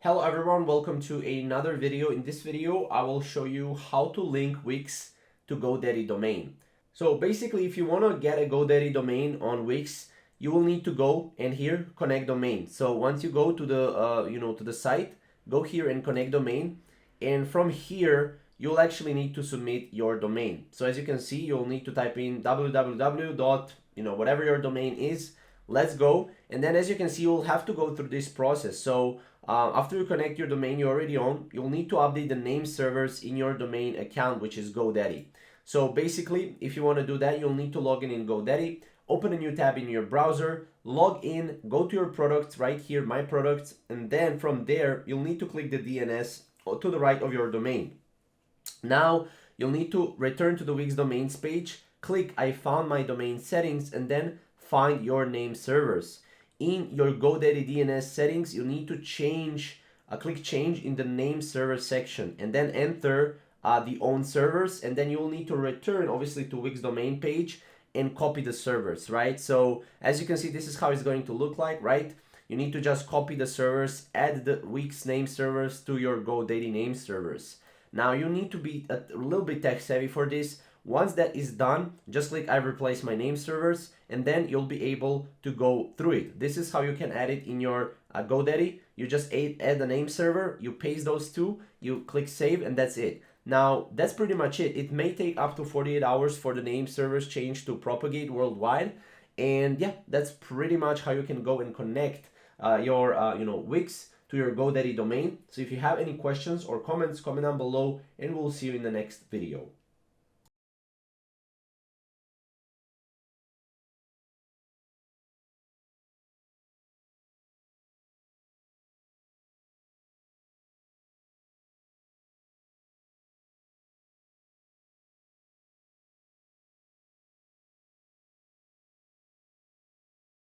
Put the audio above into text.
Hello everyone, welcome to another video. In this video, I will show you how to link Wix to GoDaddy domain. So basically, if you want to get a GoDaddy domain on Wix, you will need to go and here connect domain. So once you go to the to the site, go here and connect domain, and from here you'll actually need to submit your domain. So as you can see, you'll need to type in www. Whatever your domain is. Let's go. And then as you can see, you'll have to go through this process. So after you connect your domain you already own, you'll need to update the name servers in your domain account, which is GoDaddy. So basically, if you want to do that, you'll need to log in GoDaddy, open a new tab in your browser, log in, go to your products right here, my products, and then from there, you'll need to click the DNS to the right of your domain. Now, you'll need to return to the Wix domains page, click I found my domain settings, and then find your name servers. In your GoDaddy DNS settings, you need to click change in the name server section, and then enter the own servers, and then you'll need to return obviously to Wix domain page and copy the servers, right? So as you can see, this is how it's going to look like, right? You need to just copy the servers, add the Wix name servers to your GoDaddy name servers. Now you need to be a little bit tech savvy for this. Once that is done, just click I replace my name servers, and then you'll be able to go through it. This is how you can add it in your GoDaddy. You just add the name server, you paste those two, you click save, and that's it. Now, that's pretty much it. It may take up to 48 hours for the name servers change to propagate worldwide. And yeah, that's pretty much how you can go and connect your Wix to your GoDaddy domain. So if you have any questions or comments, comment down below, and we'll see you in the next video.